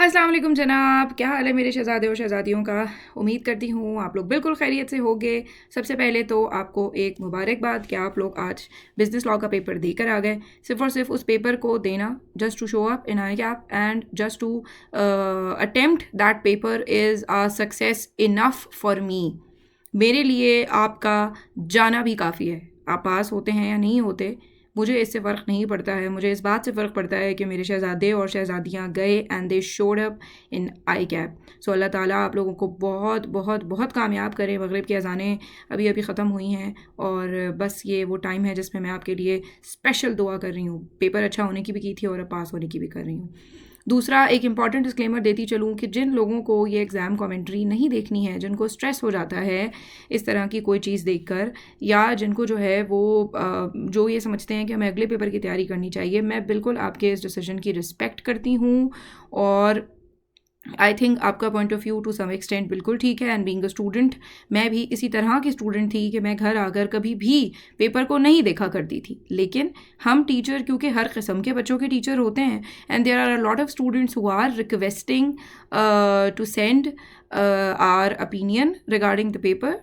अस्सलाम वालेकुम जनाब, क्या हाल है मेरे शहज़ादे और शहज़ादियों का। उम्मीद करती हूँ आप लोग बिल्कुल खैरियत से होंगे। सबसे पहले तो आपको एक मुबारकबाद कि आप लोग आज बिज़नेस लॉ का पेपर देकर आ गए। सिर्फ और सिर्फ उस पेपर को देना just to show up in I cap and just to attempt that paper is a success enough for me. मेरे लिए आपका जाना भी काफ़ी है। आप पास होते हैं या नहीं होते, मुझे इससे फ़र्क नहीं पड़ता है। मुझे इस बात से फ़र्क पड़ता है कि मेरे शहज़ादे और शहज़ादियाँ गए and they showed up in I cap. So अल्लाह ताला आप लोगों को बहुत बहुत बहुत कामयाब करे। मगरिब की अज़ानें अभी अभी ख़त्म हुई हैं और बस ये वो टाइम है जिसमें मैं आपके लिए स्पेशल दुआ कर रही हूँ। पेपर अच्छा होने की भी की थी और अब पास होने की भी कर रही हूँ। दूसरा, एक इम्पॉर्टेंट डिस्क्लेमर देती चलूँ कि जिन लोगों को ये एग्ज़ाम कमेंट्री नहीं देखनी है, जिनको स्ट्रेस हो जाता है इस तरह की कोई चीज़ देखकर, या जिनको जो है वो जो ये समझते हैं कि हमें अगले पेपर की तैयारी करनी चाहिए, मैं बिल्कुल आपके इस डिसीजन की रिस्पेक्ट करती हूँ और आई थिंक आपका point of view to some extent बिल्कुल ठीक है। एंड बीइंग अ स्टूडेंट, मैं भी इसी तरह की स्टूडेंट थी कि मैं घर आकर कभी भी पेपर को नहीं देखा करती थी। लेकिन हम टीचर, क्योंकि हर किस्म के बच्चों के टीचर होते हैं and there are a lot of students who are requesting to send our opinion regarding the paper,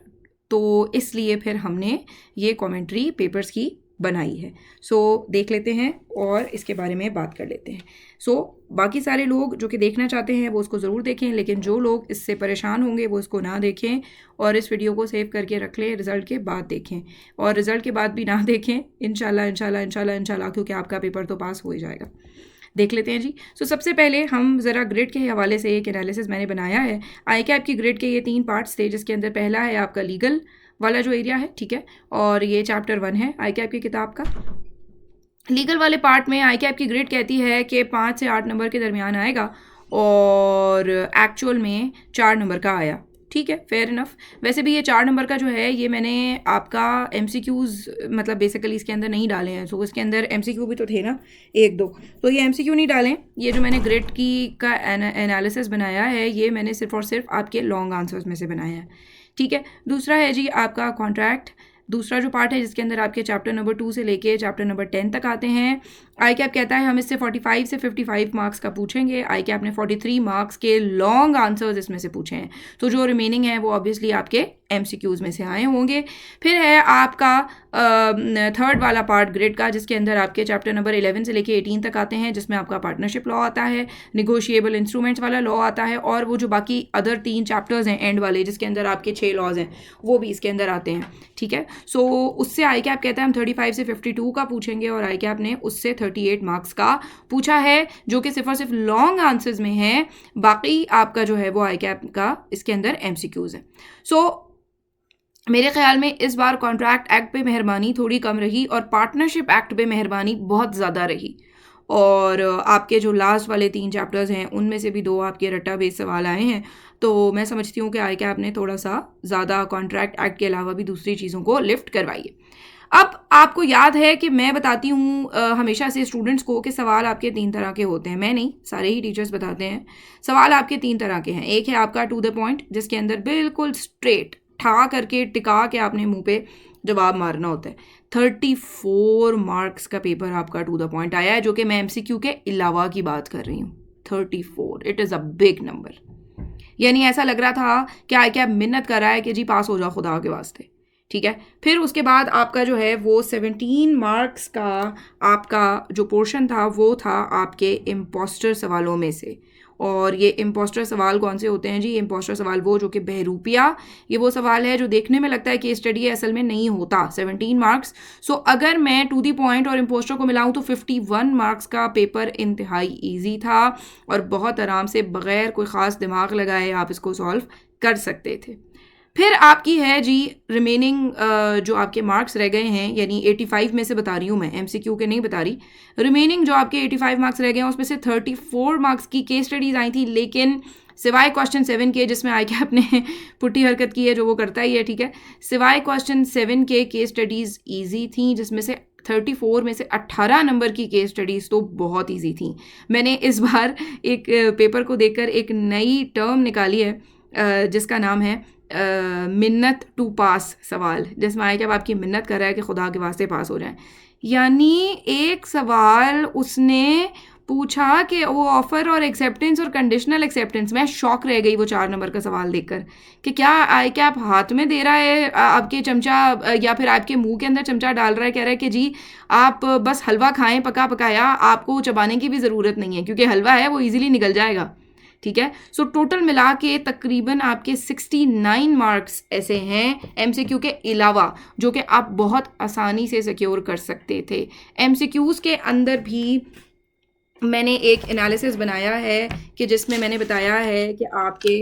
तो इसलिए फिर हमने ये कमेंट्री पेपर्स की बनाई है। सो देख लेते हैं और इसके बारे में बात कर लेते हैं। सो बाकी सारे लोग जो कि देखना चाहते हैं वो उसको ज़रूर देखें, लेकिन जो लोग इससे परेशान होंगे वो इसको ना देखें और इस वीडियो को सेव करके रख लें, रिज़ल्ट के बाद देखें। और रिज़ल्ट के बाद भी ना देखें, इंशाल्लाह इंशाल्लाह इंशाल्लाह इंशाल्लाह, क्योंकि आपका पेपर तो पास हो ही जाएगा। देख लेते हैं जी। सो सबसे पहले हम ज़रा ग्रेड के हवाले से एक एनालिसिस मैंने बनाया है। आई कैप की ग्रेड के ये 3 पार्ट्स थे, जिसके अंदर पहला है आपका लीगल वाला जो एरिया है, ठीक है, और ये चैप्टर 1 है आई कैप की किताब का। लीगल वाले पार्ट में आई कैप की ग्रेड कहती है कि 5 से 8 नंबर के दरमियान आएगा और एक्चुअल में 4 नंबर का आया। ठीक है, फेयर इनफ। वैसे भी ये 4 नंबर का जो है ये मैंने आपका MCQs मतलब बेसिकली इसके अंदर नहीं डाले हैं। सो इसके अंदर MCQ भी तो थे ना, 1-2, तो ये MCQ नहीं डालें। ये जो मैंने ग्रेड की का एनालिसिस बनाया है ये मैंने सिर्फ और सिर्फ आपके लॉन्ग आंसर्स में से बनाया है। ठीक है। दूसरा है जी आपका कॉन्ट्रैक्ट, दूसरा जो पार्ट है जिसके अंदर आपके चैप्टर नंबर 2 से लेके चैप्टर नंबर 10 तक आते हैं। आई कैप कहता है हम इससे 45 से 55 मार्क्स का पूछेंगे। आई कैप ने 43 मार्क्स के लॉन्ग आंसर्स इसमें से पूछे हैं, तो जो रिमेनिंग है वो ऑब्वियसली आपके MCQs में से आए होंगे। फिर है आपका थर्ड वाला पार्ट ग्रेड का, जिसके अंदर आपके चैप्टर नंबर 11 से लेके 18 तक आते हैं, जिसमें आपका पार्टनरशिप लॉ आता है, निगोशिएबल इंस्ट्रूमेंट्स वाला लॉ आता है, और वो जो बाकी अदर 3 चैप्टर्स हैं एंड वाले जिसके अंदर आपके 6 लॉज हैं वो भी इसके अंदर आते हैं। ठीक है, सो उससे आई कैप कहता है हम 35 से 52 का पूछेंगे और आई कैप ने उससे 38 मार्क्स का पूछा है, जो कि सिर्फ और सिर्फ लॉन्ग आंसर्स में है। बाकी आपका जो है वो आई कैप का इसके अंदर MCQs है। सो मेरे ख्याल में इस बार कॉन्ट्रैक्ट एक्ट पे मेहरबानी थोड़ी कम रही और पार्टनरशिप एक्ट पे मेहरबानी बहुत ज़्यादा रही। और आपके जो लास्ट वाले 3 चैप्टर्स हैं उनमें से भी 2 आपके रट्टा बेस सवाल आए हैं, तो मैं समझती हूँ कि आई कैप ने थोड़ा सा ज़्यादा कॉन्ट्रैक्ट एक्ट के अलावा भी दूसरी चीज़ों को लिफ्ट करवाई है। अब आपको याद है कि मैं बताती हूँ हमेशा से स्टूडेंट्स को कि सवाल आपके 3 तरह के होते हैं। मैं नहीं, सारे ही टीचर्स बताते हैं। सवाल आपके 3 तरह के हैं। एक है आपका टू द पॉइंट, जिसके अंदर बिल्कुल स्ट्रेट ठा करके टिका के आपने मुंह पे जवाब मारना होता है। 34 मार्क्स का पेपर आपका टू द पॉइंट आया है, जो कि मैं MCQ के अलावा की बात कर रही हूँ। 34, it is a big number. यानी ऐसा लग रहा था कि आई क्या मिन्नत कर रहा है कि जी पास हो जाओ खुदा के वास्ते। ठीक है, फिर उसके बाद आपका जो है वो 17 मार्क्स का आपका जो पोर्शन था वो था आपके इम्पोस्टर सवालों में से। और ये इम्पोस्टर सवाल कौन से होते हैं जी? इम्पोस्टर सवाल वो जो कि बहरूपिया, ये वो सवाल है जो देखने में लगता है कि स्टडी है, असल में नहीं होता। 17 मार्क्स। सो अगर मैं टू दी पॉइंट और इम्पोस्टर को मिलाऊं तो 51 मार्क्स का पेपर इंतहाई ईजी था और बहुत आराम से बग़ैर कोई ख़ास दिमाग लगाए आप इसको सॉल्व कर सकते थे। फिर आपकी है जी रिमेनिंग जो आपके मार्क्स रह गए हैं, यानी 85 में से बता रही हूँ मैं, MCQ के नहीं बता रही। रिमेनिंग जो आपके 85 मार्क्स रह गए हैं उसमें से 34 मार्क्स की केस स्टडीज़ आई थी, लेकिन सिवाय क्वेश्चन 7 के, जिसमें आई कैप ने पुट्टी हरकत की है जो वो करता ही है। ठीक है, सिवाय क्वेश्चन 7 के केस स्टडीज़ ईजी थी, जिसमें से 34 में से 18 नंबर की केस स्टडीज़ तो बहुत ईजी थी। मैंने इस बार एक पेपर को देखकर एक नई टर्म निकाली है जिसका नाम है मिन्नत टू पास सवाल, जिसमें आए कि अब आपकी मिन्नत कर रहा है कि खुदा के वास्ते पास हो जाए। यानी एक सवाल उसने पूछा कि वो ऑफर और एक्सेप्टेंस और कंडीशनल एक्सेप्टेंस, मैं शॉक रह गई वो 4 नंबर का सवाल देखकर कि क्या आई कैप हाथ में दे रहा है आपके चमचा या फिर आपके मुंह के अंदर चमचा डाल रहा है, कह रहा है कि जी आप बस हलवा खाएं पका पकाया, आपको चबाने की भी ज़रूरत नहीं है क्योंकि हलवा है वो ईजिली निकल जाएगा। ठीक है, सो टोटल मिला के तकरीबन आपके 69 मार्क्स ऐसे हैं एमसीक्यू के अलावा जो कि आप बहुत आसानी से सिक्योर कर सकते थे। एमसीक्यूज़ के अंदर भी मैंने एक एनालिसिस बनाया है कि जिसमें मैंने बताया है कि आपके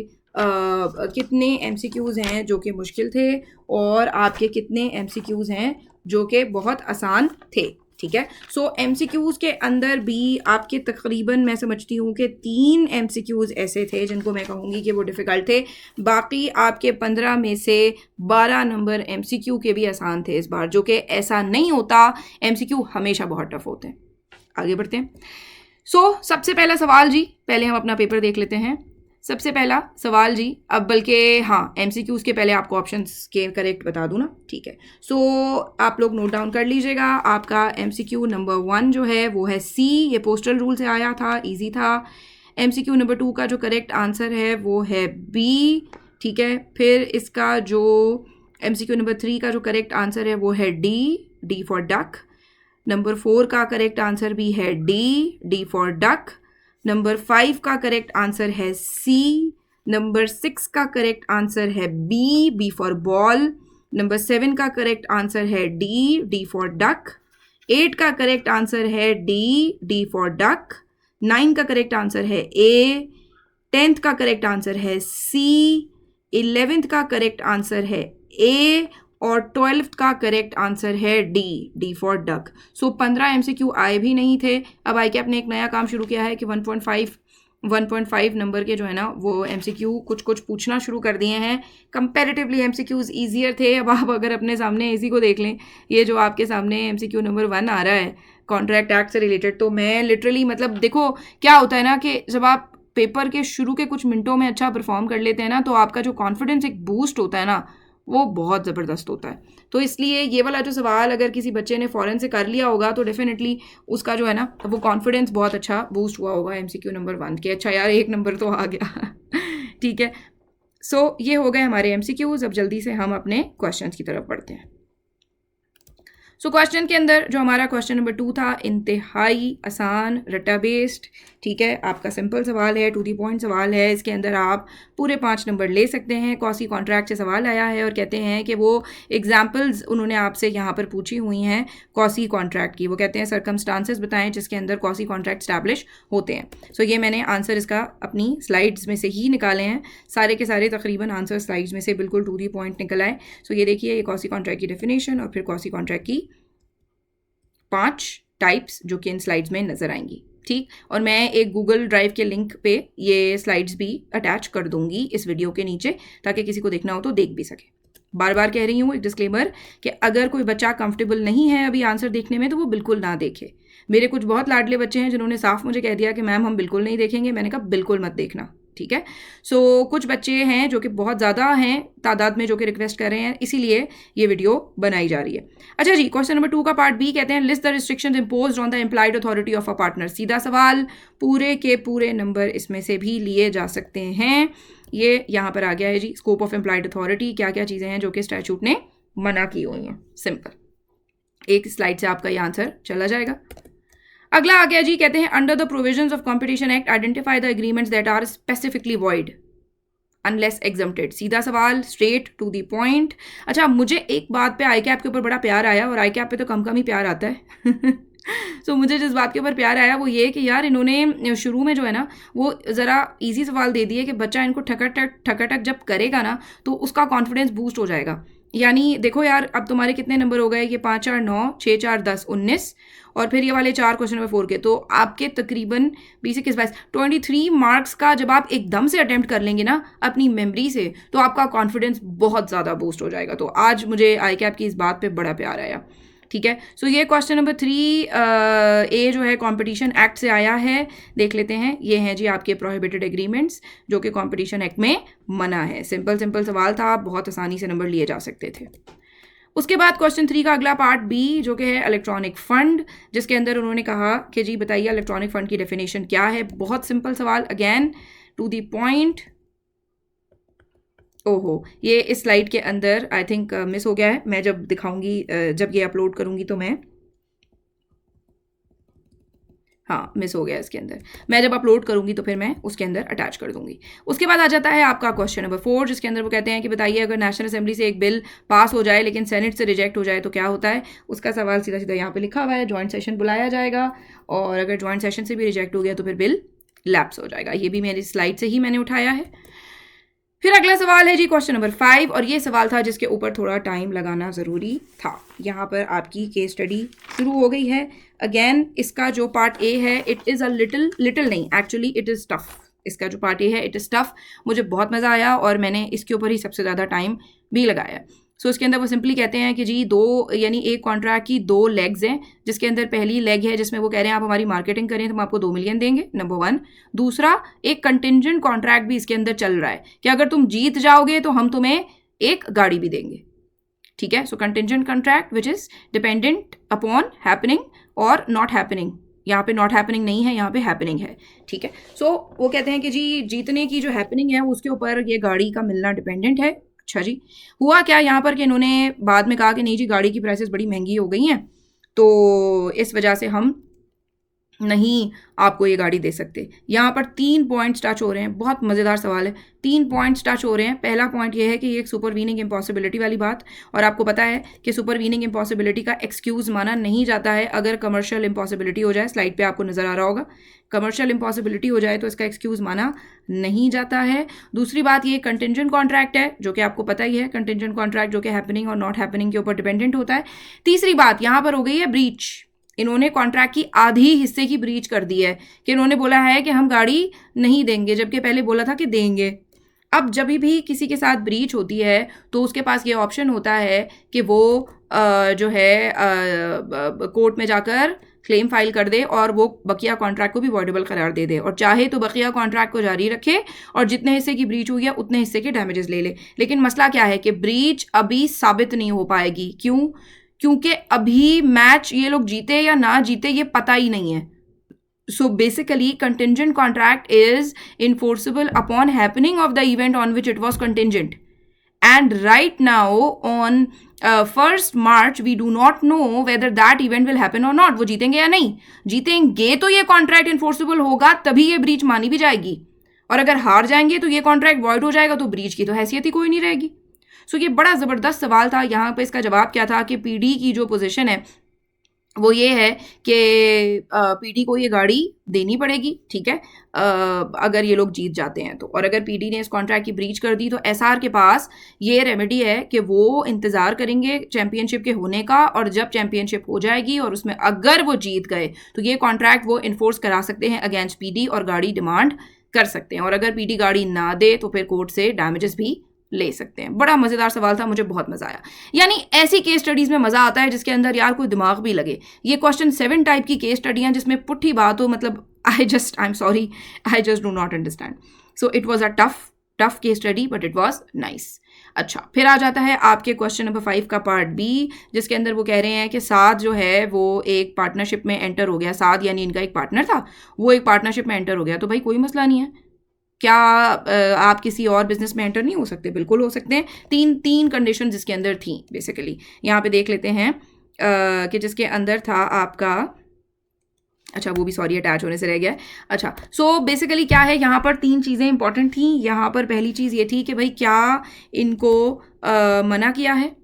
कितने एमसीक्यूज़ हैं जो कि मुश्किल थे और आपके कितने एमसीक्यूज़ हैं जो कि बहुत आसान थे। ठीक है, सो एमसीक्यूज़ के अंदर भी आपके तकरीबन मैं समझती हूँ कि 3 एमसीक्यूज़ ऐसे थे जिनको मैं कहूँगी कि वो डिफ़िकल्ट थे, बाकी आपके 15 में से 12 नंबर एमसीक्यू के भी आसान थे इस बार, जो कि ऐसा नहीं होता, एमसीक्यू हमेशा बहुत टफ होते हैं। आगे बढ़ते हैं। सबसे पहला सवाल जी, पहले हम अपना पेपर देख लेते हैं। सबसे पहला सवाल जी, अब बल्कि हाँ एमसीक्यूज़ के पहले आपको ऑप्शंस के करेक्ट बता दूँ ना, ठीक है। आप लोग नोट डाउन कर लीजिएगा। आपका एमसीक्यू नंबर 1 जो है वो है सी, ये पोस्टल रूल से आया था, इजी था। एमसीक्यू नंबर 2 का जो करेक्ट आंसर है वो है बी, ठीक है। फिर इसका जो एमसीक्यू नंबर 3 का जो करेक्ट आंसर है वो है डी फॉर डक। नंबर 4 का करेक्ट आंसर भी है डी फॉर डक। नंबर 5 का करेक्ट आंसर है सी। नंबर 6 का करेक्ट आंसर है बी फॉर बॉल। नंबर 7 का करेक्ट आंसर है डी फॉर डक। 8 का करेक्ट आंसर है डी फॉर डक। 9 का करेक्ट आंसर है ए। 10th का करेक्ट आंसर है सी। 11th का करेक्ट आंसर है ए और 12th का करेक्ट आंसर है डी फॉर डक। 15 एमसीक्यू आए भी नहीं थे। अब आईकैप ने एक नया काम शुरू किया है कि 1.5 नंबर के जो है ना वो एमसीक्यू कुछ पूछना शुरू कर दिए हैं। कंपैरेटिवली एमसीक्यूज ईजियर थे। अब आप अगर अपने सामने इसी को देख लें, ये जो आपके सामने एमसीक्यू नंबर 1 आ रहा है कॉन्ट्रैक्ट एक्ट से रिलेटेड, तो मैं लिटरली मतलब देखो क्या होता है ना कि जब आप पेपर के शुरू के कुछ मिनटों में अच्छा परफॉर्म कर लेते हैं ना, तो आपका जो कॉन्फिडेंस एक बूस्ट होता है ना, वो बहुत ज़बरदस्त होता है। तो इसलिए ये वाला जो सवाल अगर किसी बच्चे ने फ़ौरन से कर लिया होगा तो डेफिनेटली उसका जो है ना वो कॉन्फिडेंस बहुत अच्छा बूस्ट हुआ होगा एमसीक्यू नंबर 1 के। अच्छा यार, 1 नंबर तो आ गया ठीक है। ये हो गए हमारे एमसीक्यूज़। अब जल्दी से हम अपने क्वेश्चंस की तरफ बढ़ते हैं। क्वेश्चन के अंदर जो हमारा क्वेश्चन नंबर 2 था, इंतहाई आसान रटा बेस्ड, ठीक है। आपका सिंपल सवाल है, टू दी पॉइंट सवाल है। इसके अंदर आप पूरे 5 नंबर ले सकते हैं। कॉसी कॉन्ट्रैक्ट से सवाल आया है और कहते हैं कि वो एग्जाम्पल्स उन्होंने आपसे यहाँ पर पूछी हुई हैं कॉसी कॉन्ट्रैक्ट की। वो कहते हैं सर्कमस्टांसेस बताएं जिसके अंदर कॉसी कॉन्ट्रैक्ट स्टैब्लिश होते हैं। ये मैंने आंसर इसका अपनी स्लाइड्स में से ही निकाले हैं। सारे के सारे तकरीबन आंसर स्लाइड्स में से बिल्कुल टू दी पॉइंट निकल आए। ये देखिए, ये कॉसी कॉन्ट्रैक्ट की डेफिनेशन और फिर कॉसी कॉन्ट्रैक्ट की 5 टाइप्स जो कि इन स्लाइड्स में नज़र आएंगी, ठीक। और मैं एक गूगल ड्राइव के लिंक पे ये स्लाइड्स भी अटैच कर दूंगी इस वीडियो के नीचे, ताकि किसी को देखना हो तो देख भी सके। बार बार कह रही हूँ एक डिस्क्लेमर कि अगर कोई बच्चा कंफर्टेबल नहीं है अभी आंसर देखने में तो वो बिल्कुल ना देखे। मेरे कुछ बहुत लाडले बच्चे हैं जिन्होंने साफ मुझे कह दिया कि मैम हम बिल्कुल नहीं देखेंगे। मैंने कहा बिल्कुल मत देखना, ठीक है। कुछ बच्चे हैं जो कि बहुत ज़्यादा हैं तादाद में जो कि रिक्वेस्ट कर रहे हैं, इसीलिए ये वीडियो बनाई जा रही है। अच्छा जी, क्वेश्चन नंबर 2 का पार्ट बी कहते हैं list the restrictions imposed on the implied authority of a partner. सीधा सवाल, पूरे के पूरे नंबर इसमें से भी लिए जा सकते हैं। ये यहाँ पर आ गया है जी, स्कोप ऑफ इम्प्लाइड अथॉरिटी, क्या क्या चीज़ें हैं जो कि स्टैट्यूट ने मना की हुई हैं। सिंपल, एक स्लाइड से आपका ये आंसर चला जाएगा। अगला आ गया जी, कहते हैं under the provisions of competition act identify the agreements that are specifically void unless exempted. सीधा सवाल, स्ट्रेट टू द पॉइंट। अच्छा, मुझे एक बात पे आईकैप के ऊपर बड़ा प्यार आया, और आईकैप पे तो कम ही प्यार आता है मुझे जिस बात के ऊपर प्यार आया वो ये कि यार इन्होंने शुरू में जो है ना वो ज़रा इजी सवाल दे दिए कि बच्चा इनको ठकटक जब करेगा ना तो उसका कॉन्फिडेंस बूस्ट हो जाएगा। यानी देखो यार, अब तुम्हारे कितने नंबर हो गए, ये 5 4 9 6 4 10 19 और फिर ये वाले 4 क्वेश्चन नंबर 4 के, तो आपके तकरीबन 20 21 22 23 मार्क्स का जब आप एकदम से अटेम्प्ट कर लेंगे ना अपनी मेमोरी से, तो आपका कॉन्फिडेंस बहुत ज़्यादा बूस्ट हो जाएगा। तो आज मुझे आईकैप की इस बात पे बड़ा प्यार आया, ठीक है। ये क्वेश्चन नंबर 3 ए जो है कंपटीशन एक्ट से आया है, देख लेते हैं। ये हैं जी आपके प्रोहिबिटेड एग्रीमेंट्स जो कि कंपटीशन एक्ट में मना है। सिंपल सवाल था, बहुत आसानी से नंबर लिए जा सकते थे। उसके बाद क्वेश्चन 3 का अगला पार्ट बी जो कि है इलेक्ट्रॉनिक फंड, जिसके अंदर उन्होंने कहा कि जी बताइए इलेक्ट्रॉनिक फंड की डेफिनेशन क्या है। बहुत सिंपल सवाल, अगेन टू द पॉइंट। ओहो, ये इस स्लाइड के अंदर आई थिंक मिस हो गया है। मैं जब दिखाऊंगी, जब ये अपलोड करूंगी तो मैं, हाँ मिस हो गया इसके अंदर, मैं जब अपलोड करूंगी तो फिर मैं उसके अंदर अटैच कर दूंगी। उसके बाद आ जाता है आपका क्वेश्चन नंबर 4, जिसके अंदर वो कहते हैं कि बताइए अगर नेशनल असेंबली से एक बिल पास हो जाए लेकिन सेनेट से रिजेक्ट हो जाए तो क्या होता है। उसका सवाल सीधा सीधा यहाँ पे लिखा हुआ है, ज्वाइंट सेशन बुलाया जाएगा और अगर ज्वाइंट सेशन से भी रिजेक्ट हो गया तो फिर बिल लैप्स हो जाएगा। ये भी मेरी स्लाइड से ही मैंने उठाया है। फिर अगला सवाल है जी क्वेश्चन नंबर 5, और ये सवाल था जिसके ऊपर थोड़ा टाइम लगाना ज़रूरी था। यहाँ पर आपकी केस स्टडी शुरू हो गई है। अगेन इसका जो पार्ट ए है, इट इज़ अ लिटिल नहीं, एक्चुअली इट इज़ टफ। इसका जो पार्ट ए है इट इज़ टफ। मुझे बहुत मज़ा आया और मैंने इसके ऊपर ही सबसे ज़्यादा टाइम भी लगाया। सो इसके अंदर वो सिंपली कहते हैं कि जी यानी एक कॉन्ट्रैक्ट की 2 लेग्स हैं, जिसके अंदर पहली लेग है जिसमें वो कह रहे हैं आप हमारी मार्केटिंग करें तो हम आपको 2 मिलियन देंगे, नंबर 1। दूसरा, एक कंटिंजेंट कॉन्ट्रैक्ट भी इसके अंदर चल रहा है कि अगर तुम जीत जाओगे तो हम तुम्हें एक गाड़ी भी देंगे। ठीक है, so contingent contract which is dependent upon happening और नॉट हैपनिंग। यहाँ पे नॉट हैपनिंग नहीं है, यहाँ पे हैपनिंग है। ठीक है, सो वो कहते हैं कि जी जीतने की जो हैपनिंग है उसके ऊपर ये गाड़ी का मिलना डिपेंडेंट है। अच्छा जी, हुआ क्या यहाँ पर कि इन्होंने बाद में कहा कि नहीं जी गाड़ी की प्राइसेस बड़ी महंगी हो गई हैं, तो इस वजह से हम नहीं आपको ये गाड़ी दे सकते। यहाँ पर 3 पॉइंट्स टच हो रहे हैं। बहुत मज़ेदार सवाल है, 3 पॉइंट्स टच हो रहे हैं। पहला पॉइंट ये है कि ये एक सुपरवीनिंग इम्पॉसिबिलिटी वाली बात, और आपको पता है कि सुपरवीनिंग इम्पॉसिबिलिटी का एक्सक्यूज़ माना नहीं जाता है अगर कमर्शियल इम्पॉसिबिलिटी हो जाए। स्लाइड पे आपको नज़र आ रहा होगा, कमर्शियल इम्पॉसिबिलिटी हो जाए तो इसका एक्सक्यूज़ माना नहीं जाता है। दूसरी बात, ये कंटिंजेंट कॉन्ट्रैक्ट है जो कि आपको पता ही है, कंटिंजेंट कॉन्ट्रैक्ट जो कि हैपनिंग और नॉट हैपनिंग के ऊपर डिपेंडेंट होता है। तीसरी बात यहाँ पर हो गई है ब्रीच। इन्होंने कॉन्ट्रैक्ट की आधी हिस्से की ब्रीच कर दी है कि इन्होंने बोला है कि हम गाड़ी नहीं देंगे, जबकि पहले बोला था कि देंगे। अब जब भी किसी के साथ ब्रीच होती है तो उसके पास ये ऑप्शन होता है कि वो जो है कोर्ट में जाकर क्लेम फाइल कर दे और वो बकिया कॉन्ट्रैक्ट को भी वॉइडेबल करार दे दे, और चाहे तो बकिया कॉन्ट्रैक्ट को जारी रखे और जितने हिस्से की ब्रीच हुई है उतने हिस्से के डैमेजेस ले ले। लेकिन मसला क्या है कि ब्रीच अभी साबित नहीं हो पाएगी। क्यों? क्योंकि अभी मैच ये लोग जीते या ना जीते ये पता ही नहीं है। So basically contingent contract is enforceable upon happening of the event on which it was contingent, and right now on 1st March we do not know whether that event will happen or not। वो जीतेंगे या नहीं, जीतेंगे तो ये contract enforceable होगा, तभी ये ब्रीच मानी भी जाएगी, और अगर हार जाएंगे तो ये कॉन्ट्रैक्ट वॉइड हो जाएगा, तो ब्रीच की तो हैसियत ही कोई नहीं रहेगी। सो ये बड़ा ज़बरदस्त सवाल था। यहाँ पे इसका जवाब क्या था कि पीडी की जो पोजीशन है वो ये है कि पीडी को ये गाड़ी देनी पड़ेगी। ठीक है, अगर ये लोग जीत जाते हैं तो, और अगर पीडी ने इस कॉन्ट्रैक्ट की ब्रीच कर दी तो एसआर के पास ये रेमेडी है कि वो इंतज़ार करेंगे चैम्पियनशिप के होने का, और जब चैम्पियनशिप हो जाएगी और उसमें अगर वो जीत गए तो ये कॉन्ट्रैक्ट वो इन्फोर्स करा सकते हैं अगेंस्ट पीडी और गाड़ी डिमांड कर सकते हैं, और अगर पीडी गाड़ी ना दे तो फिर कोर्ट से डैमेजेस भी ले सकते हैं। बड़ा मज़ेदार सवाल था, मुझे बहुत मज़ा आया। यानी ऐसी केस स्टडीज़ में मज़ा आता है जिसके अंदर यार कोई दिमाग भी लगे। ये क्वेश्चन 7 टाइप की केस स्टडियाँ जिसमें पुट्ठी बात हो, मतलब I am sorry, I just do not understand. So it was a tough case study but it was nice. अच्छा, फिर आ जाता है आपके क्वेश्चन नंबर 5 का पार्ट बी, जिसके अंदर वो कह रहे हैं कि साद जो है वो एक पार्टनरशिप में एंटर हो गया। साद यानी इनका एक पार्टनर था, वो एक पार्टनरशिप में एंटर हो गया। तो भाई कोई मसला नहीं है, क्या आप किसी और बिजनेस में एंटर नहीं हो सकते? बिल्कुल हो सकते हैं। तीन कंडीशन जिसके अंदर थी बेसिकली, यहाँ पे देख लेते हैं कि जिसके अंदर था आपका, अच्छा वो भी सॉरी अटैच होने से रह गया है। अच्छा, सो बेसिकली क्या है, यहाँ पर 3 चीज़ें इंपॉर्टेंट थी। यहाँ पर पहली चीज़ ये थी कि भाई क्या इनको मना किया है,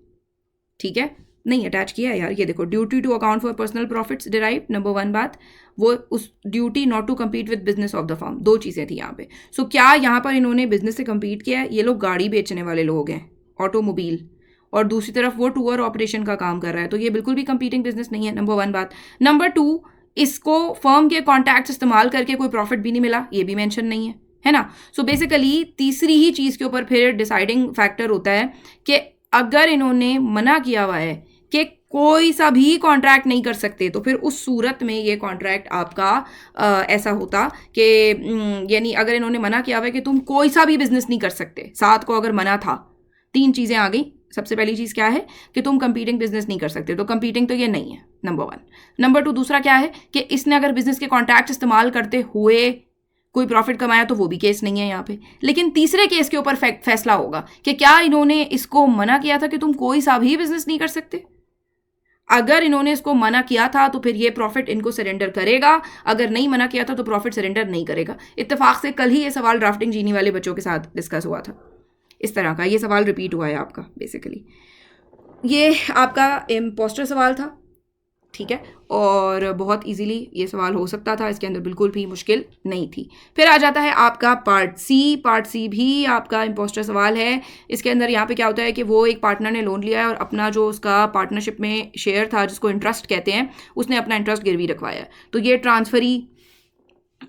ठीक है, नहीं अटैच किया है यार, ये देखो, duty to account for personal profits derive, number 1 बात, वो उस duty not to compete with business of the firm, 2 चीज़ें थी यहाँ पे। सो क्या यहाँ पर इन्होंने बिजनेस से कम्पीट किया है? ये लोग गाड़ी बेचने वाले लोग हैं, ऑटोमोबाइल, और दूसरी तरफ वो टूर ऑपरेशन का काम कर रहा है, तो ये बिल्कुल भी कंपीटिंग बिजनेस नहीं है, नंबर 1 बात। नंबर 2, इसको फर्म के कॉन्टैक्ट्स इस्तेमाल करके कोई प्रॉफिट भी नहीं मिला, ये भी मेंशन नहीं है ना। सो बेसिकली तीसरी ही चीज़ के ऊपर फिर डिसाइडिंग फैक्टर होता है कि अगर इन्होंने मना किया हुआ है कि कोई सा भी कॉन्ट्रैक्ट नहीं कर सकते, तो फिर उस सूरत में ये कॉन्ट्रैक्ट आपका ऐसा होता कि यानी अगर इन्होंने मना किया हुआ है कि तुम कोई सा भी बिजनेस नहीं कर सकते, साथ को अगर मना था, 3 चीज़ें आ गई, सबसे पहली चीज़ क्या है कि तुम कंपीटिंग बिजनेस नहीं कर सकते, तो कंपीटिंग तो ये नहीं है, नंबर 1। नंबर 2 दूसरा क्या है कि इसने अगर बिजनेस के कॉन्ट्रैक्ट इस्तेमाल करते हुए कोई प्रॉफिट कमाया तो वो भी केस नहीं है यहाँ पे। लेकिन तीसरे केस के ऊपर फैसला होगा कि क्या इन्होंने इसको मना किया था कि तुम कोई सा भी बिजनेस नहीं कर सकते। अगर इन्होंने इसको मना किया था तो फिर ये प्रॉफिट इनको सरेंडर करेगा, अगर नहीं मना किया था तो प्रॉफिट सरेंडर नहीं करेगा। इत्तेफाक से कल ही ये सवाल ड्राफ्टिंग जीनी वाले बच्चों के साथ डिस्कस हुआ था, इस तरह का ये सवाल रिपीट हुआ है आपका बेसिकली। ये आपका इम्पोस्टर सवाल था, ठीक है, और बहुत इजीली ये सवाल हो सकता था, इसके अंदर बिल्कुल भी मुश्किल नहीं थी। फिर आ जाता है आपका पार्ट सी भी आपका इम्पोस्टर सवाल है। इसके अंदर यहाँ पे क्या होता है कि वो एक पार्टनर ने लोन लिया है और अपना जो उसका पार्टनरशिप में शेयर था जिसको इंटरेस्ट कहते हैं, उसने अपना इंटरेस्ट गिरवी रखवाया है, तो ये transferee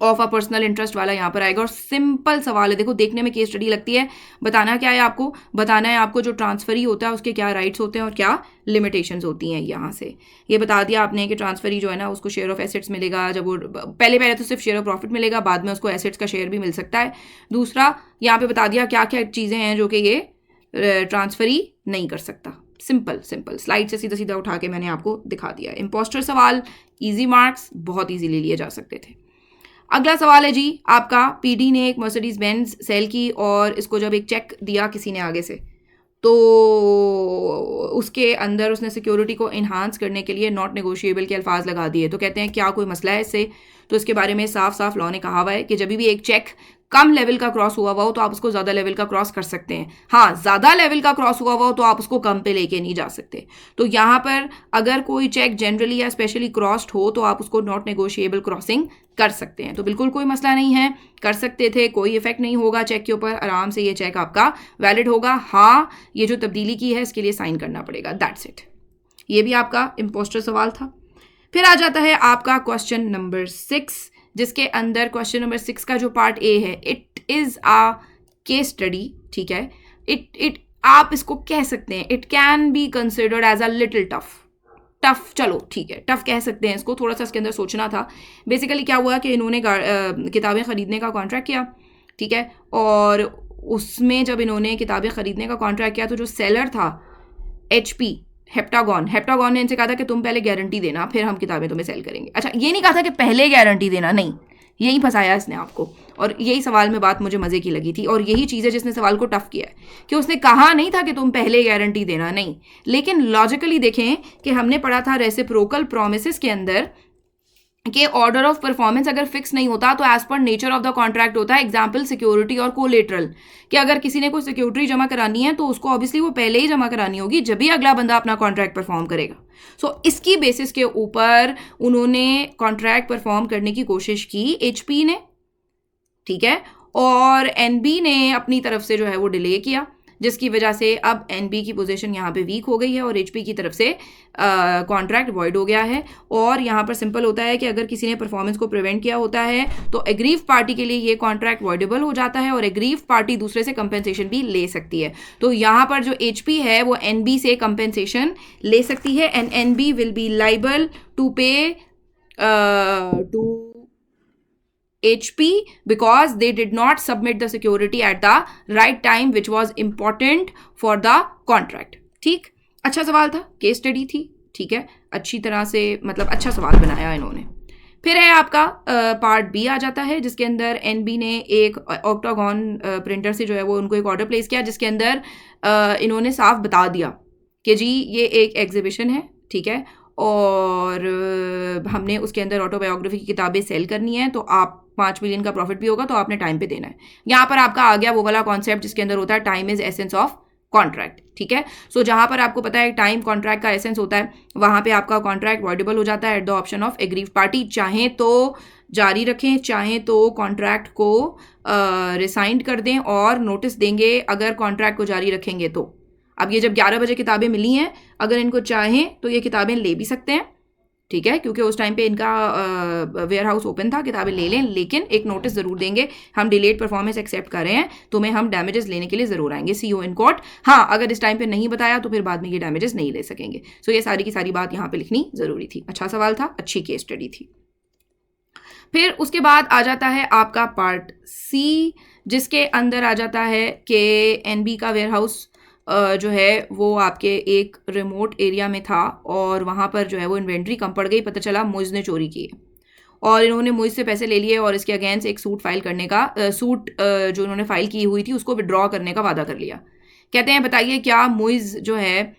of a personal interest वाला यहाँ पर आएगा। और सिंपल सवाल है, देखो देखने में केस स्टडी लगती है, बताना क्या है आपको, बताना है आपको जो ट्रांसफरी होता है उसके क्या राइट्स होते हैं और क्या लिमिटेशंस होती हैं। यहाँ से ये बता दिया आपने कि ट्रांसफरी जो है ना उसको शेयर ऑफ एसेट्स मिलेगा, जब वो पहले तो सिर्फ शेयर ऑफ प्रॉफिट मिलेगा, बाद में उसको एसेट्स का शेयर भी मिल सकता है। दूसरा यहाँ पे बता दिया क्या क्या चीज़ें हैं जो कि ये ट्रांसफरी नहीं कर सकता। सिंपल स्लाइड से सीधा सीधा उठा के मैंने आपको दिखा दिया। इम्पोस्टर सवाल ईजी मार्क्स बहुत ईजीली लिए जा सकते थे। अगला सवाल है जी आपका, पीडी ने एक मर्सिडीज बेंज सेल की और इसको जब एक चेक दिया किसी ने आगे से, तो उसके अंदर उसने सिक्योरिटी को इन्हांस करने के लिए नॉट नेगोशिएबल के अल्फाज लगा दिए। तो कहते हैं क्या कोई मसला है इससे, तो इसके बारे में साफ साफ लॉ ने कहा हुआ है कि जब भी एक चेक कम लेवल का क्रॉस हुआ हो तो आप उसको ज़्यादा लेवल का क्रॉस कर सकते हैं। हाँ, ज़्यादा लेवल का क्रॉस हुआ हो तो आप उसको कम पे लेके नहीं जा सकते। तो यहाँ पर अगर कोई चेक जनरली या स्पेशली क्रॉस्ड हो तो आप उसको नॉट नेगोशिएबल क्रॉसिंग कर सकते हैं। तो बिल्कुल कोई मसला नहीं है, कर सकते थे, कोई इफेक्ट नहीं होगा चेक के ऊपर, आराम से ये चेक आपका वैलिड होगा। हाँ, ये जो तब्दीली की है इसके लिए साइन करना पड़ेगा, दैट्स इट। ये भी आपका इम्पोस्टर सवाल था। फिर आ जाता है आपका क्वेश्चन नंबर 6, जिसके अंदर क्वेश्चन नंबर 6 का जो पार्ट ए है, it is a case study, ठीक है। इट आप इसको कह सकते हैं, it can be considered as a little tough, चलो ठीक है, टफ कह सकते हैं इसको, थोड़ा सा इसके अंदर सोचना था। बेसिकली क्या हुआ कि इन्होंने किताबें ख़रीदने का कॉन्ट्रैक्ट किया, ठीक है, और उसमें जब इन्होंने किताबें ख़रीदने का कॉन्ट्रैक्ट किया तो जो सेलर था HP हेप्टागॉन ने इनसे कहा था कि तुम पहले गारंटी देना फिर हम किताबें तुम्हें सेल करेंगे। अच्छा, ये नहीं कहा था कि पहले गारंटी देना, नहीं, यही फंसाया इसने आपको। और यही सवाल में बात मुझे मज़े की लगी थी, और यही चीज़ है जिसने सवाल को टफ किया है कि उसने कहा नहीं था कि तुम पहले गारंटी देना, नहीं, लेकिन लॉजिकली देखें कि हमने पढ़ा था रेसिप्रोकल प्रोमिसेस के अंदर कि ऑर्डर ऑफ परफॉर्मेंस अगर फिक्स नहीं होता तो as per nature of the contract होता है, एग्जाम्पल सिक्योरिटी और कोलेटरल, कि अगर किसी ने कोई सिक्योरिटी जमा करानी है तो उसको ऑब्वियसली वो पहले ही जमा करानी होगी जब भी अगला बंदा अपना कॉन्ट्रैक्ट परफॉर्म करेगा। सो इसकी बेसिस के ऊपर उन्होंने कॉन्ट्रैक्ट परफॉर्म करने की कोशिश की HP ने, ठीक है, और NB ने अपनी तरफ से जो है वो डिले किया, जिसकी वजह से अब NB की पोजीशन यहाँ पे वीक हो गई है और HP की तरफ से कॉन्ट्रैक्ट वॉइड हो गया है। और यहाँ पर सिंपल होता है कि अगर किसी ने परफॉर्मेंस को प्रिवेंट किया होता है तो एग्रीव पार्टी के लिए ये कॉन्ट्रैक्ट वॉइडेबल हो जाता है और एग्रीव पार्टी दूसरे से कंपेंसेशन भी ले सकती है। तो यहाँ पर जो HP है वो NB से कंपेंसेशन ले सकती है, and NB will be liable to pay to HP because they did not submit the security at the right time which was important for the contract। ठीक, अच्छा सवाल था, केस स्टडी थी, ठीक है, अच्छी तरह से मतलब अच्छा सवाल बनाया इन्होंने। फिर है आपका पार्ट B आ जाता है, जिसके अंदर NB ने एक ऑक्टागॉन प्रिंटर से जो है वो उनको एक ऑर्डर प्लेस किया, जिसके अंदर इन्होंने साफ बता दिया कि जी ये एक एग्जीबिशन है, ठीक है, और हमने उसके अंदर ऑटोबायोग्राफी की किताबें सेल करनी है, तो आप 5 मिलियन का प्रॉफिट भी होगा तो आपने टाइम पे देना है। यहाँ पर आपका आ गया वो वाला कॉन्सेप्ट जिसके अंदर होता है time is essence of contract, ठीक है। सो जहाँ पर आपको पता है टाइम कॉन्ट्रैक्ट का एसेंस होता है, वहाँ पे आपका कॉन्ट्रैक्ट वॉइडेबल हो जाता है at the option of aggrieve party. चाहे तो जारी रखें, चाहे तो कॉन्ट्रैक्ट को रिसाइंड कर दें और नोटिस देंगे अगर कॉन्ट्रैक्ट को जारी रखेंगे तो। अब ये जब 11 बजे किताबें मिली हैं, अगर इनको चाहें तो ये किताबें ले भी सकते हैं, ठीक है, क्योंकि उस टाइम पे इनका वेयर हाउस ओपन था, किताबें ले लें, लेकिन एक नोटिस ज़रूर देंगे, हम डिलेड परफॉर्मेंस एक्सेप्ट कर रहे हैं, तुम्हें हम डैमेजेस लेने के लिए ज़रूर आएंगे, CO इन कोर्ट। हाँ, अगर इस टाइम पे नहीं बताया तो फिर बाद में ये डैमेजेस नहीं ले सकेंगे। सो ये सारी की सारी बात यहाँ पे लिखनी ज़रूरी थी। अच्छा सवाल था, अच्छी केस स्टडी थी। फिर उसके बाद आ जाता है आपका पार्ट C, जिसके अंदर आ जाता है कि NB का वेयर हाउस जो है वो आपके एक रिमोट एरिया में था और वहाँ पर जो है वो इन्वेंट्री कम पड़ गई, पता चला मुइज़ ने चोरी की है और इन्होंने मुइज़ से पैसे ले लिए और इसके अगेंस्ट एक सूट फाइल करने का जो इन्होंने फाइल की हुई थी उसको विड्रॉ करने का वादा कर लिया। कहते हैं बताइए क्या मुइज़ जो है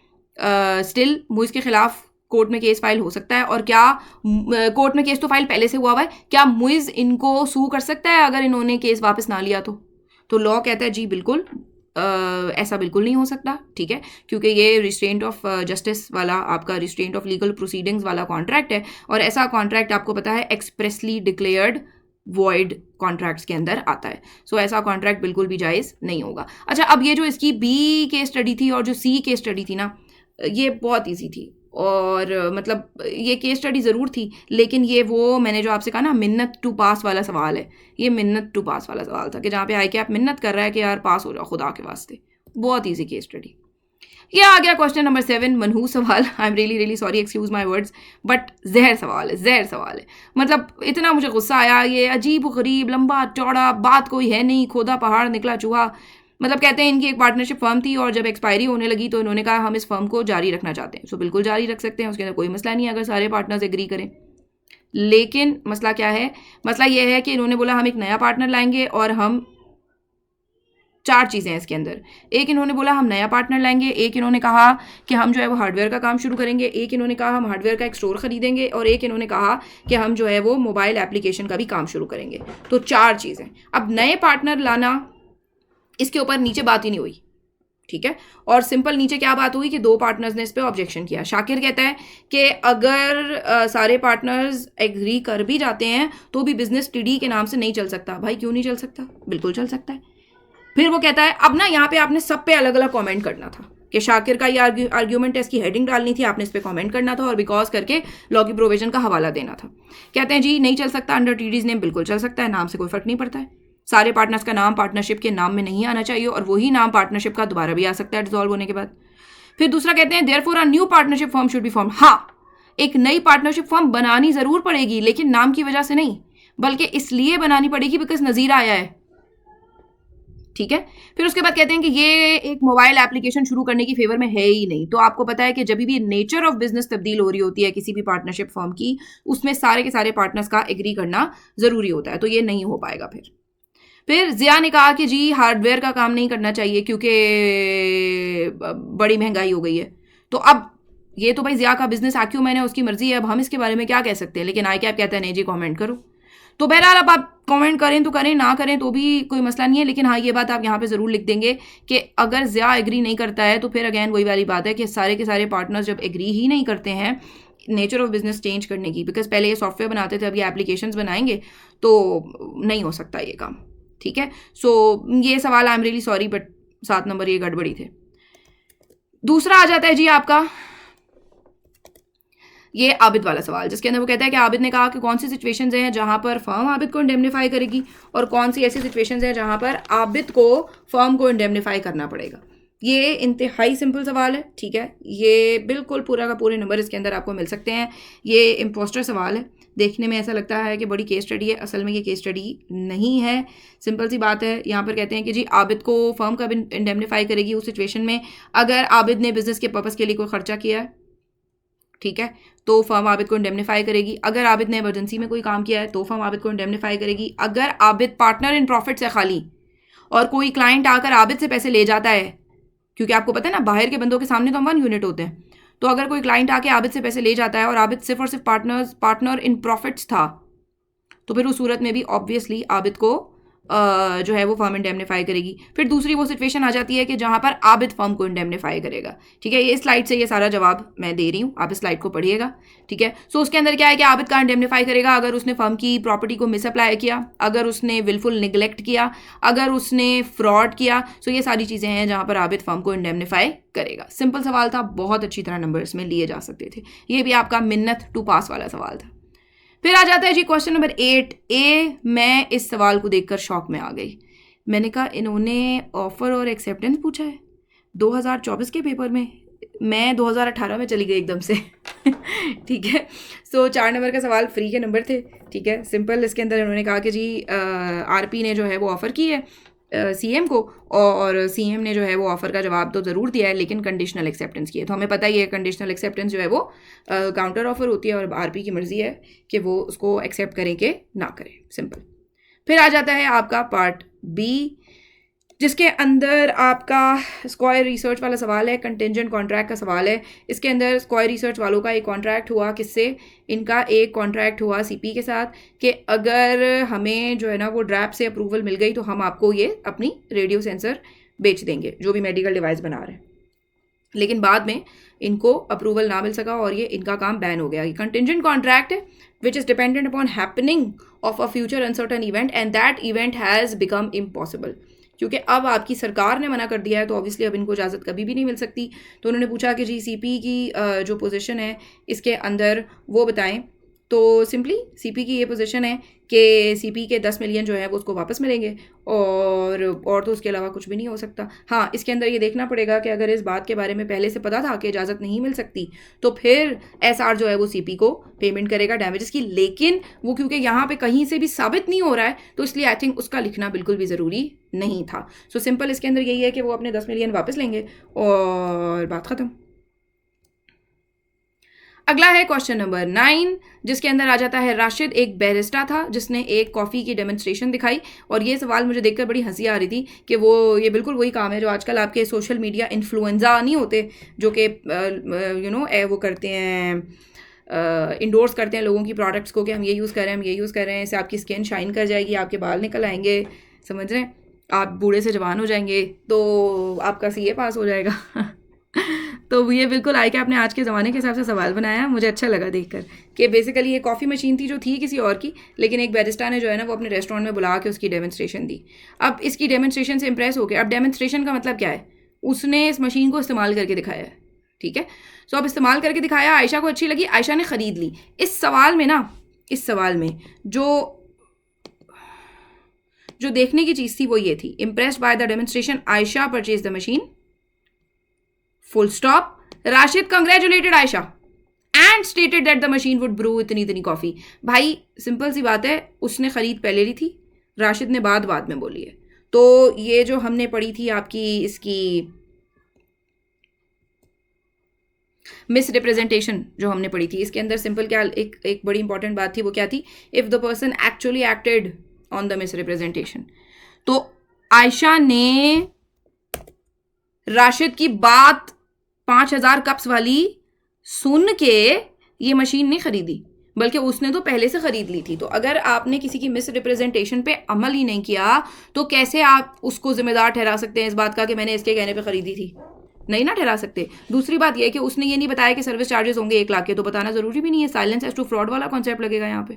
स्टिल मुइज़ के खिलाफ कोर्ट में केस फाइल हो सकता है और क्या कोर्ट में केस तो फाइल पहले से हुआ है, क्या मुइज़ इनको सू कर सकता है अगर इन्होंने केस वापस ना लिया तो लॉ कहता है जी बिल्कुल ऐसा बिल्कुल नहीं हो सकता, ठीक है, क्योंकि ये रिस्ट्रेंट ऑफ जस्टिस वाला आपका रिस्ट्रेंट ऑफ लीगल प्रोसीडिंग्स वाला कॉन्ट्रैक्ट है और ऐसा कॉन्ट्रैक्ट आपको पता है एक्सप्रेसली डिक्लेयर्ड वॉइड कॉन्ट्रैक्ट्स के अंदर आता है। सो ऐसा कॉन्ट्रैक्ट बिल्कुल भी जायज़ नहीं होगा। अच्छा, अब ये जो इसकी बी केस स्टडी थी और जो सी केस स्टडी थी ना, ये बहुत ईजी थी और मतलब ये केस स्टडी ज़रूर थी, लेकिन ये वो मैंने जो आपसे कहा ना मिन्नत टू पास वाला सवाल है, ये मिन्नत टू पास वाला सवाल था कि जहाँ पे आई के आप मिन्नत कर रहा है कि यार पास हो जाओ खुदा के वास्ते। बहुत ईजी केस स्टडी। ये आ गया क्वेश्चन नंबर 7, मनहूस सवाल। I am really sorry, excuse my words, but जहर सवाल है, जहर सवाल है। मतलब इतना मुझे गुस्सा आया, ये अजीब गरीब लंबा चौड़ा, बात कोई है नहीं, खोदा पहाड़ निकला चूहा। मतलब कहते हैं इनकी एक पार्टनरशिप फर्म थी और जब एक्सपायरी होने लगी तो इन्होंने कहा हम इस फर्म को जारी रखना चाहते हैं। सो बिल्कुल जारी रख सकते हैं, उसके अंदर कोई मसला नहीं है अगर सारे पार्टनर्स एग्री करें। लेकिन मसला क्या है? मसला ये है कि इन्होंने बोला हम एक नया पार्टनर लाएंगे और हम 4 चीज़ें हैं इसके अंदर। एक इन्होंने बोला हम नया पार्टनर लाएंगे, एक इन्होंने कहा कि हम जो है वो हार्डवेयर का काम शुरू करेंगे, एक इन्होंने कहा हम हार्डवेयर का एक स्टोर खरीदेंगे और एक इन्होंने कहा कि हम जो है वो मोबाइल एप्लीकेशन का भी काम शुरू करेंगे। तो 4 चीज़ें। अब नए पार्टनर लाना, इसके ऊपर नीचे बात ही नहीं हुई, ठीक है। और सिंपल नीचे क्या बात हुई कि 2 पार्टनर्स ने इस पर ऑब्जेक्शन किया। शाकिर कहता है कि अगर सारे पार्टनर्स एग्री कर भी जाते हैं तो भी बिजनेस टीडी के नाम से नहीं चल सकता। भाई क्यों नहीं चल सकता? बिल्कुल चल सकता है। फिर वो कहता है अब ना यहाँ पे आपने सब पे अलग अलग कमेंट करना था कि शाकिर का ये आर्ग्यूमेंट है, इसकी हेडिंग डालनी थी, आपने इस पे कमेंट करना था और बिकॉज करके लॉ की प्रोविजन का हवाला देना था। कहते हैं जी नहीं चल सकता अंडर टीडीज नेम। बिल्कुल चल सकता है, नाम से कोई फर्क नहीं पड़ता है। सारे पार्टनर्स का नाम पार्टनरशिप के नाम में नहीं आना चाहिए और वही नाम पार्टनरशिप का दोबारा भी आ सकता है डिसॉल्व होने के बाद। फिर दूसरा कहते हैं therefore a new partnership firm should be form. हाँ, एक नई पार्टनरशिप फर्म बनानी जरूर पड़ेगी, लेकिन नाम की वजह से नहीं, बल्कि इसलिए बनानी पड़ेगी बिकॉज नजीरा आया है, ठीक है। फिर उसके बाद कहते हैं कि ये एक मोबाइल एप्लीकेशन शुरू करने की फेवर में है ही नहीं। तो आपको पता है कि जब भी नेचर ऑफ बिजनेस तब्दील हो रही होती है किसी भी पार्टनरशिप फर्म की, उसमें सारे के सारे पार्टनर्स का एग्री करना जरूरी होता है, तो ये नहीं हो पाएगा। फिर जिया ने कहा कि जी हार्डवेयर का काम नहीं करना चाहिए क्योंकि बड़ी महंगाई हो गई है। तो अब ये तो भाई जिया का बिजनेस एक्यूमेन है, उसकी मर्जी है, अब हम इसके बारे में क्या कह सकते हैं। लेकिन आई कैप कहता है नहीं जी कमेंट करो। तो बहरहाल अब आप कमेंट करें तो करें, ना करें तो भी कोई मसला नहीं है। लेकिन हाँ, ये बात आप यहाँ पे ज़रूर लिख देंगे कि अगर जिया एग्री नहीं करता है तो फिर अगैन वही वाली बात है कि सारे के सारे पार्टनर्स जब एग्री ही नहीं करते हैं नेचर ऑफ बिजनेस चेंज करने की, बिकॉज पहले ये सॉफ्टवेयर बनाते थे, अब ये एप्लीकेशंस बनाएंगे, तो नहीं हो सकता ये काम, ठीक है। सो ये सवाल I am really sorry but 7 number ये गड़बड़ी थे। दूसरा आ जाता है जी आपका ये आबिद वाला सवाल, जिसके अंदर वो कहता है कि आबिद ने कहा कि कौन सी सिचुएशंस हैं जहां पर फर्म आबिद को इंडेमनीफाई करेगी और कौन सी ऐसी सिचुएशंस हैं जहां पर आबिद को फर्म को इंडेमनीफाई करना पड़ेगा। ये इंतहाई सिंपल सवाल है, ठीक है। ये बिल्कुल पूरा का पूरे नंबर इसके अंदर आपको मिल सकते हैं। ये इम्पोस्टर सवाल है, देखने में ऐसा लगता है कि बड़ी केस स्टडी है, असल में ये केस स्टडी नहीं है, सिंपल सी बात है। यहाँ पर कहते हैं कि जी आबिद को फर्म कब इंडेमनीफाई करेगी उस सिचुएशन में अगर आबिद ने बिजनेस के पर्पज़ के लिए कोई खर्चा किया है, ठीक है, तो फर्म आबिद को इंडेमनीफाई करेगी। अगर आबिद ने इमरजेंसी में कोई काम किया है तो फर्म आबिद को इंडेमनीफाई करेगी। अगर आबिद पार्टनर इन प्रॉफिट से खाली और कोई क्लाइंट आकर आबिद से पैसे ले जाता है, क्योंकि आपको पता है ना बाहर के बंदों के सामने तो हम 1 यूनिट होते हैं, तो अगर कोई क्लाइंट आके आबिद से पैसे ले जाता है और आबिद सिर्फ और सिर्फ पार्टनर इन प्रॉफिट्स था, तो फिर उस सूरत में भी ऑब्वियसली आबिद को जो है वो फर्म इंडेमनीफाई करेगी। फिर दूसरी वो सिचुएशन आ जाती है कि जहां पर आबिद फर्म को इंडेमनीफाई करेगा, ठीक है। ये स्लाइड से ये सारा जवाब मैं दे रही हूँ, आप इस स्लाइड को पढ़िएगा, ठीक है। सो उसके अंदर क्या है कि आबिद का इंडेमनीफाई करेगा अगर उसने फर्म की प्रॉपर्टी को मिसअप्लाई किया, अगर उसने विलफुल निगलेक्ट किया, अगर उसने फ्रॉड किया। सो ये सारी चीज़ें हैं जहाँ पर आबिद फर्म को इंडेमनीफाई करेगा। सिंपल सवाल था, बहुत अच्छी तरह नंबर इसमें लिए जा सकते थे। ये भी आपका मिन्नत टू पास वाला सवाल था। फिर आ जाता है जी क्वेश्चन नंबर 8 ए। मैं इस सवाल को देखकर शॉक में आ गई। मैंने कहा इन्होंने ऑफर और एक्सेप्टेंस पूछा है 2024 के पेपर में, मैं 2018 में चली गई एकदम से ठीक है। सो 4 नंबर का सवाल फ्री के नंबर थे, ठीक है, सिंपल। इसके अंदर इन्होंने कहा कि जी आरपी ने जो है वो ऑफ़र की है सीएम को, और सीएम ने जो है वो ऑफ़र का जवाब तो ज़रूर दिया है लेकिन कंडीशनल एक्सेप्टेंस की है। तो हमें पता ही है कंडीशनल एक्सेप्टेंस जो है वो काउंटर ऑफ़र होती है और आरपी की मर्ज़ी है कि वो उसको एक्सेप्ट करें कि ना करें, सिंपल। फिर आ जाता है आपका पार्ट बी, जिसके अंदर आपका स्क्वायर रिसर्च वाला सवाल है, कंटिंजेंट कॉन्ट्रैक्ट का सवाल है। इसके अंदर स्क्वायर रिसर्च वालों का एक कॉन्ट्रैक्ट हुआ, किससे? इनका एक कॉन्ट्रैक्ट हुआ सीपी के साथ कि अगर हमें जो है ना वो ड्रैप से अप्रूवल मिल गई तो हम आपको ये अपनी रेडियो सेंसर बेच देंगे, जो भी मेडिकल डिवाइस बना रहे हैं। लेकिन बाद में इनको अप्रूवल ना मिल सका और ये इनका काम बैन हो गया। ये कंटिंजेंट कॉन्ट्रैक्ट है which is dependent upon happening of a future uncertain event and that event has become impossible. क्योंकि अब आपकी सरकार ने मना कर दिया है तो ऑब्वियसली अब इनको इजाज़त कभी भी नहीं मिल सकती। तो उन्होंने पूछा कि जी सीपी की जो पोजीशन है इसके अंदर वो बताएं। तो सिंपली सीपी की ये पोजीशन है कि सीपी के 10 मिलियन जो है वो उसको वापस मिलेंगे और तो उसके अलावा कुछ भी नहीं हो सकता। हाँ, इसके अंदर ये देखना पड़ेगा कि अगर इस बात के बारे में पहले से पता था कि इजाज़त नहीं मिल सकती तो फिर एसआर जो है वो सीपी को पेमेंट करेगा डैमेजेस की, लेकिन वो क्योंकि यहाँ पे कहीं से भी साबित नहीं हो रहा है तो इसलिए आई थिंक उसका लिखना बिल्कुल भी ज़रूरी नहीं था। सो सिंपल इसके अंदर यही है कि वो अपने 10 मिलियन वापस लेंगे और बात ख़त्म। अगला है क्वेश्चन नंबर 9, जिसके अंदर आ जाता है राशिद एक बैरिस्टा था जिसने एक कॉफ़ी की डेमोन्स्ट्रेशन दिखाई। और ये सवाल मुझे देखकर बड़ी हंसी आ रही थी कि वो ये बिल्कुल वही काम है जो आजकल आपके सोशल मीडिया इन्फ्लुएंजा नहीं होते जो कि वो करते हैं, इंडोर्स करते हैं लोगों की प्रोडक्ट्स को कि हम ये यूज़ कर रहे हैं, हम ये यूज़ कर रहे हैं, इससे आपकी स्किन शाइन कर जाएगी, आपके बाल निकल आएंगे, समझ रहे हैं, आप बूढ़े से जवान हो जाएंगे, तो आपका सीए पास हो जाएगा। तो ये बिल्कुल आई कि आपने आज के ज़माने के हिसाब से सवाल बनाया, मुझे अच्छा लगा देखकर कि बेसिकली ये कॉफ़ी मशीन थी जो थी किसी और की, लेकिन एक बैरिस्टा ने जो है ना वो अपने रेस्टोरेंट में बुला के उसकी डेमोन्स्ट्रेशन दी। अब इसकी डेमोन्स्ट्रेशन से इंप्रेस हो गया। अब डेमोन्स्ट्रेशन का मतलब क्या है? उसने इस मशीन को इस्तेमाल करके दिखाया है, ठीक है। सो अब इस्तेमाल करके दिखाया, आयशा को अच्छी लगी, आयशा ने ख़रीद ली। इस सवाल में जो देखने की चीज़ थी वो ये थी, impressed by the demonstration Ayesha purchase the machine, full stop. Rashid congratulated Ayesha and stated that the machine would brew इतनी कॉफ़ी। भाई सिंपल सी बात है, उसने खरीद पहले ली थी, राशिद ने बाद में बोली है। तो ये जो हमने पढ़ी थी आपकी इसकी मिस रिप्रेजेंटेशन जो हमने पढ़ी थी, इसके अंदर सिंपल क्या एक बड़ी इंपॉर्टेंट बात थी, वो क्या थी? If the person actually acted on the miss representation. तो आयशा ने राशिद की बात 5000 कप्स वाली सुन के ये मशीन नहीं खरीदी, बल्कि उसने तो पहले से खरीद ली थी। तो अगर आपने किसी की मिस रिप्रेजेंटेशन पे अमल ही नहीं किया तो कैसे आप उसको जिम्मेदार ठहरा सकते हैं इस बात का कि मैंने इसके कहने पे खरीदी थी? नहीं ना ठहरा सकते। दूसरी बात यह है कि उसने ये नहीं बताया कि सर्विस चार्जेस होंगे 1 लाख के, तो बताना जरूरी भी नहीं है, साइलेंस एज टू फ्रॉड वाला कॉन्सेप्ट लगेगा यहाँ पे,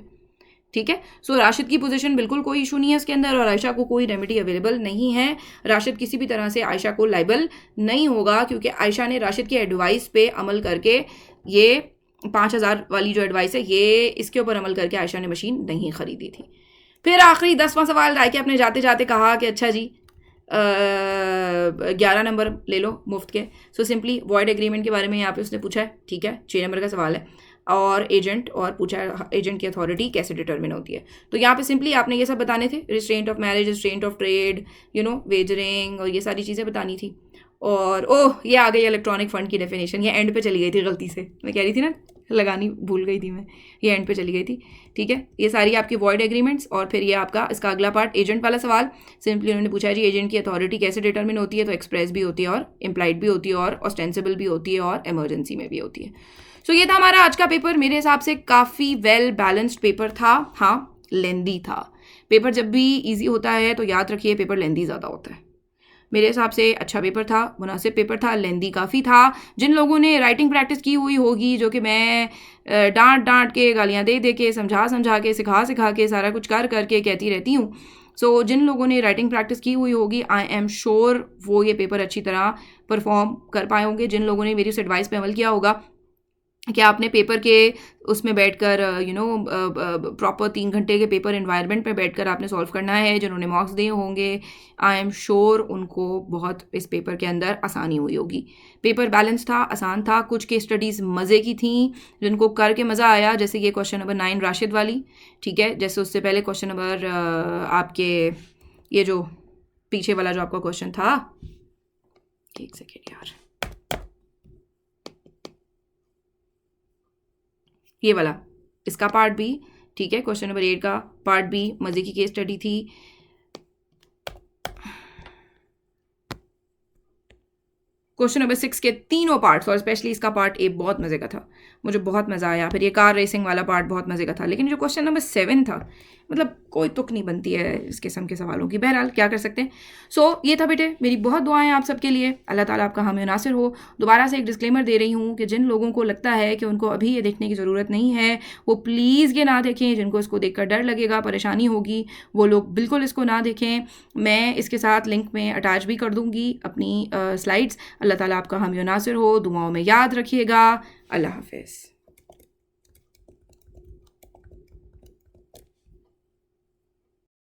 ठीक है। सो राशिद की पोजीशन बिल्कुल कोई इशू नहीं है इसके अंदर और आयशा को कोई रेमेडी अवेलेबल नहीं है। राशिद किसी भी तरह से आयशा को लाइबल नहीं होगा क्योंकि आयशा ने राशिद की एडवाइस पे अमल करके ये 5000 वाली जो एडवाइस है ये इसके ऊपर अमल करके आयशा ने मशीन नहीं खरीदी थी। फिर आखिरी 10वां सवाल राय के अपने जाते जाते कहा कि अच्छा जी 11 नंबर ले लो मुफ्त के। सो सिंपली वॉइड एग्रीमेंट के बारे में यहाँ पे उसने पूछा है, ठीक है। 6 नंबर का सवाल है और एजेंट और पूछा है एजेंट की अथॉरिटी कैसे डिटरमिन होती है। तो यहाँ पे सिंपली आपने ये सब बताने थे, restraint of marriage, restraint of trade, wagering और ये सारी चीज़ें बतानी थी। और ओह ये आ गई इलेक्ट्रॉनिक फ़ंड की डेफिनेशन, ये एंड पे चली गई थी गलती से, मैं कह रही थी ना लगानी भूल गई थी मैं, ये एंड पे चली गई थी, ठीक है। ये सारी आपकी वॉइड एग्रीमेंट्स और फिर ये आपका इसका अगला पार्ट एजेंट वाला सवाल। सिंपली उन्होंने पूछा है जी एजेंट की अथॉरिटी कैसे डिटरमिन होती है, तो एक्सप्रेस भी होती है और इम्प्लाइड भी होती है और ऑस्टेंसिबल भी होती है और इमरजेंसी में भी होती है। सो ये था हमारा आज का पेपर। मेरे हिसाब से काफ़ी वेल बैलेंस्ड पेपर था। हाँ, लेंदी था। पेपर जब भी ईजी होता है तो याद रखिए पेपर लेंदी ज़्यादा होता है। मेरे हिसाब से अच्छा पेपर था, मुनासिब पेपर था, लेंदी काफ़ी था। जिन लोगों ने राइटिंग प्रैक्टिस की हुई होगी, जो कि मैं डांट के गालियाँ दे के समझा के सिखा के सारा कुछ करके कहती रहती हूँ, सो जिन लोगों ने राइटिंग प्रैक्टिस की हुई होगी आई एम श्योर वो ये पेपर अच्छी तरह परफॉर्म कर पाए होंगे। जिन लोगों ने मेरी उस एडवाइस पे अमल किया होगा कि आपने पेपर के उसमें बैठकर प्रॉपर 3 घंटे के पेपर एनवायरनमेंट पे बैठकर आपने सॉल्व करना है, जिन्होंने मार्क्स दिए होंगे आई एम श्योर उनको बहुत इस पेपर के अंदर आसानी हुई होगी। पेपर बैलेंस था, आसान था, कुछ केस स्टडीज़ मज़े की थी जिनको करके मज़ा आया, जैसे ये क्वेश्चन नंबर 9 राशिद वाली, ठीक है। जैसे उससे पहले क्वेश्चन नंबर आपके ये जो पीछे वाला जो आपका क्वेश्चन था, एक सेकेंड यार, ये वाला, इसका पार्ट बी, ठीक है, क्वेश्चन नंबर 8 का पार्ट बी मजे की केस स्टडी थी। क्वेश्चन नंबर 6 के तीनों पार्ट्स और स्पेशली इसका पार्ट ए बहुत मजे का था, मुझे बहुत मजा आया। फिर ये कार रेसिंग वाला पार्ट बहुत मजे का था। लेकिन जो क्वेश्चन नंबर 7 था, मतलब कोई तुक नहीं बनती है इस किस्म के सवालों की। बहरहाल क्या कर सकते हैं। सो ये था बेटे, मेरी बहुत दुआएं आप सबके लिए, अल्लाह ताला आपका हामी नासिर हो। दोबारा से एक डिस्क्लेमर दे रही हूँ कि जिन लोगों को लगता है कि उनको अभी ये देखने की ज़रूरत नहीं है, वो प्लीज़ ये ना देखें। जिनको इसको देखकर डर लगेगा, परेशानी होगी, वो लोग बिल्कुल इसको ना देखें। मैं इसके साथ लिंक में अटैच भी कर दूँगी अपनी स्लाइड्स। अल्लाह ताला आपका हामी नासिर हो, दुआओं में याद रखिएगा। अल्लाह हाफिज़।